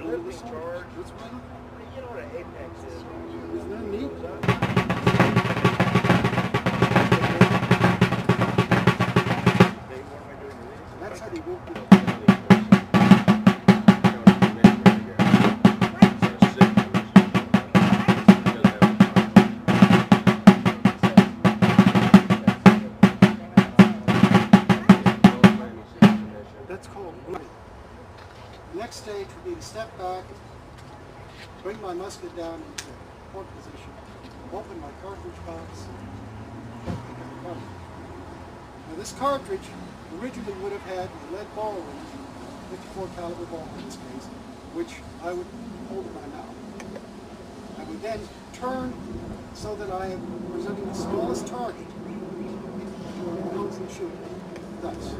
absolutely charged. You know what an apex is? Isn't that neat? That's how they woke me up. That's called running. The next stage would be to step back, bring my musket down into port position, open my cartridge box. Now this cartridge originally would have had a lead ball in it, 54 caliber ball in this case, which I would hold in my mouth. I would then turn so that I am presenting the smallest target to an opposing shooter. Thus.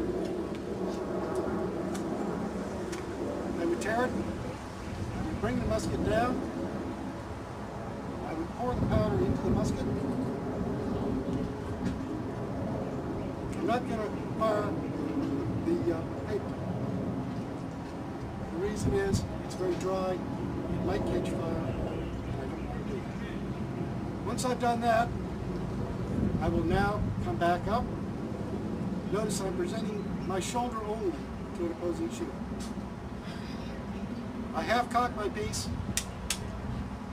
I would tear it, I would bring the musket down, I would pour the powder into the musket. I'm not going to fire the paper. The reason is it's very dry, it might catch fire, and I don't want to do it. Once I've done that, I will now come back up. Notice I'm presenting my shoulder only to an opposing shooter. I have cocked my piece.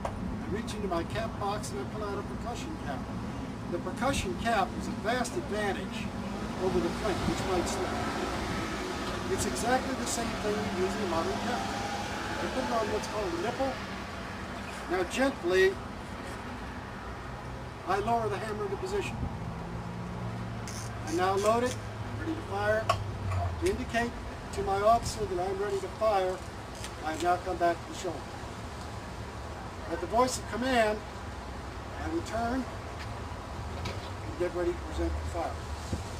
I reach into my cap box and I pull out a percussion cap. The percussion cap is a vast advantage over the flint, which might slip. It's exactly the same thing you use in a modern cap. I put it on what's called a nipple. Now gently, I lower the hammer into position. I now load it, I'm ready to fire. To indicate to my officer that I'm ready to fire, I have now come back to the shoulder. At the voice of command, I will turn and get ready to present the fire.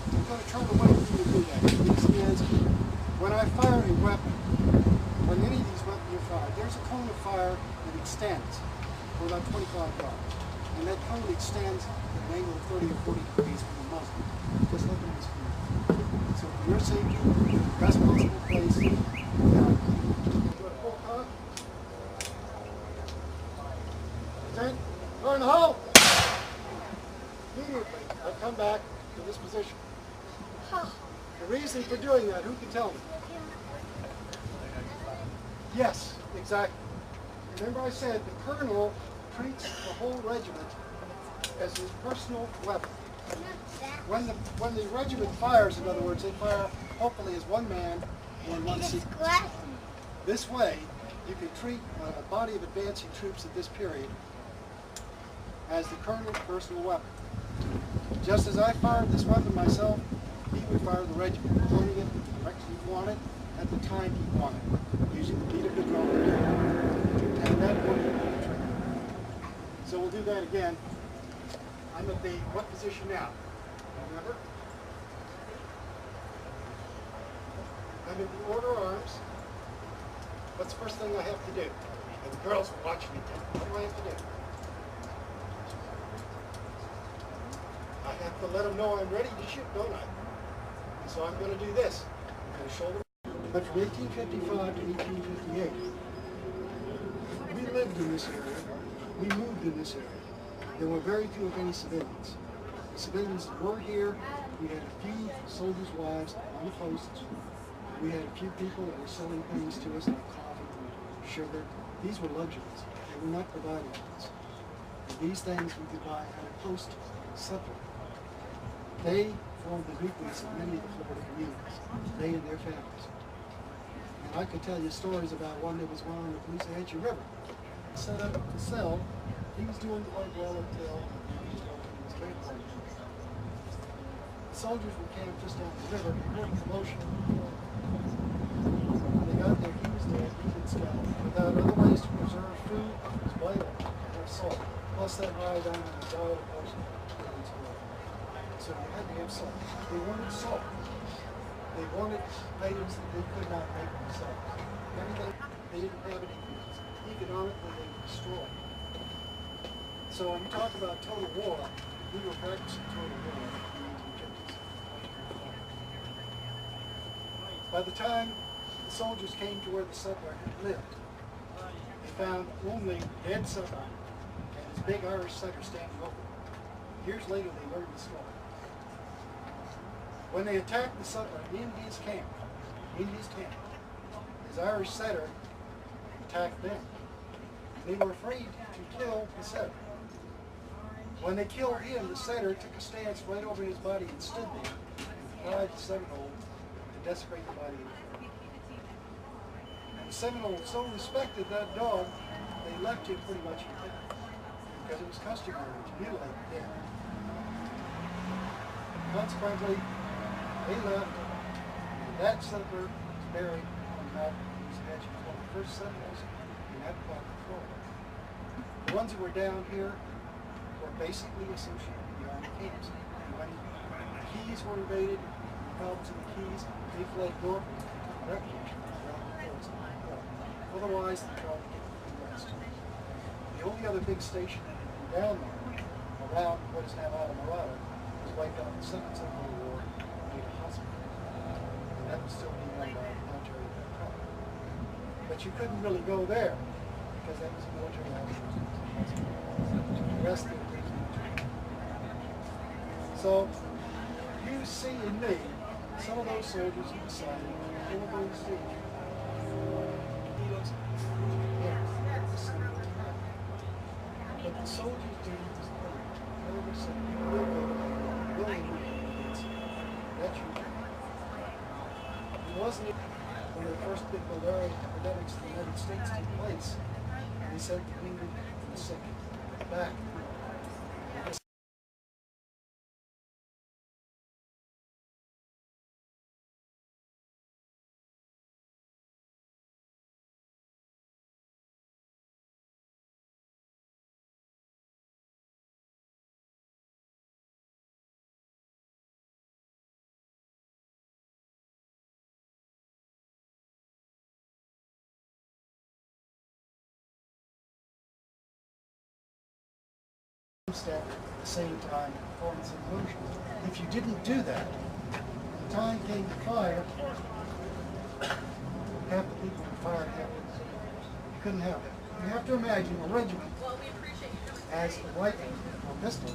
I'm going to turn away from you to do that. The reason is, when I fire a weapon, when any of these weapons are fired, there's a cone of fire that extends for about 25 yards. And that cone extends at an angle of 30 or 40 degrees from the muzzle. Just look at this view. So for your safety, you're in the best possible place. Now, full cock. Present. Turn the hole. Immediately, I come back to this position. The reason for doing that, who can tell me? Yes, exactly. Remember I said the colonel treats the whole regiment as his personal weapon. When the regiment fires, in other words, they fire hopefully as one man or in one sequence. This way, you can treat a body of advancing troops at this period as the colonel's personal weapon. Just as I fired this weapon myself, he would fire the regiment, pointing it in the direction he wanted at the time he wanted, using the beat of the drum. And that would So we'll do that again. I'm at the what position now? Remember? I'm in the order arms. What's the first thing I have to do? And the girls are watching me. What do I have to do? I have to let them know I'm ready to shoot, don't I? And so I'm going to do this. I'm going to shoulder. But from 1855 to 1858, we lived in this area. We moved in this area. There were very few, if any, civilians. The civilians that were here, we had a few soldiers' wives on the posts. We had a few people that were selling things to us like coffee and sugar. These were luxuries. They were not provided to us. And these things we could buy at a post settlement. They formed the nucleus of many of the Florida communities, they and their families. And I could tell you stories about one that was one on the Caloosahatchee River, set up to sell. He was doing quite well until he was transported. The soldiers were camped just down the river, they heard the commotion. When they got there, he was dead, he had scalped. Without other ways to preserve food, it was vital to have salt. Plus that iodine and the diet, of course, so you had to have salt. They wanted salt. They wanted items that they could not make themselves. Everything, they didn't have any economically, they were destroyed. So when you talk about total war, we were practicing total war in the 1950s. By the time the soldiers came to where the settler had lived, found only dead settler and his big Irish setter standing over. Years later, they learned the story. When they attacked the settler in his camp, his Irish setter attacked them. They were afraid to kill the setter. When they killed him, the setter took a stance right over his body and stood there and pried the Seminole to desecrate the body of the Seminole. And the Seminole so respected that dog, they left him pretty much intact because it was customary to mutilate the dead. Consequently, they left, and that settler was buried on the mountain. He was actually one of the first settlers in that part of Florida. The ones who were down here were basically associated with the Army camps. And when the Keys were invaded, the Cubs and the Keys, they fled north and took refuge around the forts of the north. Otherwise, they tried to get to the west. The only other big station down there, around what is now Alamorada, was wiped out in the Second Civil War and made a hospital. And that was still being run by the military at that time. But you couldn't really go there because that was a military hospital. The rest of it was military. So you see in me some of those soldiers who decided to kill those soldiers. But the soldiers didn't just never said, we'll go to that's your job. It wasn't when the first big malaria epidemics in the United States took place, they sent the wounded and the sick back. At the same time, performance and motion. If you didn't do that, when the time came to fire, half the people would fire half the people. You couldn't have it. You have to imagine a regiment as a rifle or pistol,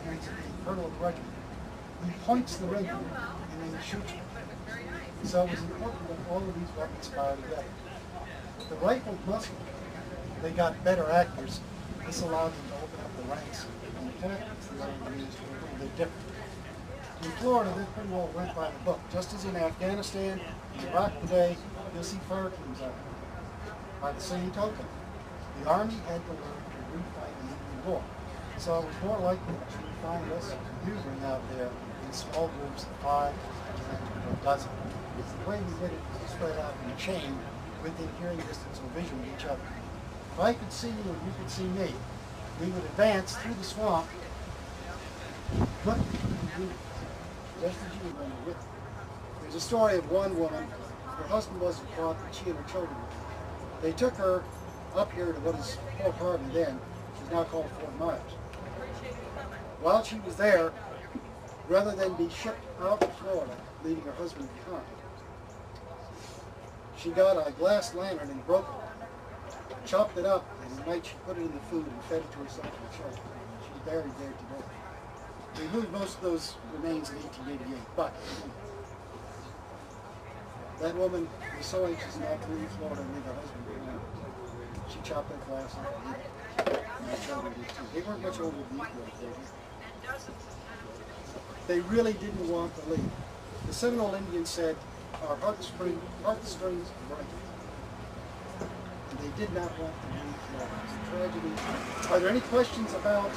and then the colonel of the regiment. He points the regiment and then he shoots it. So it was important that all of these weapons fire together. The rifle muscle, they got better actors. This allowed them to open up the ranks. Tactics the Army used were a little bit different. In Florida, they pretty well went by the book. Just as in Afghanistan, in Iraq today, you'll see fire teams out there. By the same token, the Army had to learn to refight an Indian war. So it was more likely that you would find us maneuvering out there in small groups of 5, 10, or a dozen. The way we did it was to spread out in a chain within hearing distance or vision of each other. If I could see you and you could see me, we would advance through the swamp, but just as you were with me. There's a story of one woman, her husband wasn't caught, but she and her children were. They took her up here to what is Fort Harvey then, which is now called Fort Myers. While she was there, rather than be shipped out to Florida, leaving her husband behind, she got a glass lantern and broke it, chopped it up, and at night she put it in the food and fed it to herself and her children. She's buried there today. We moved most of those remains in 1888, but that woman was so anxious not to leave Florida and leave her husband behind. She chopped that glass up and ate it. And her children did too. They weren't much older than equal. They really didn't want to leave. The Seminole Indians said, our heartstrings are breaking. And they did not want to leave Florida. It's a tragedy. Are there any questions about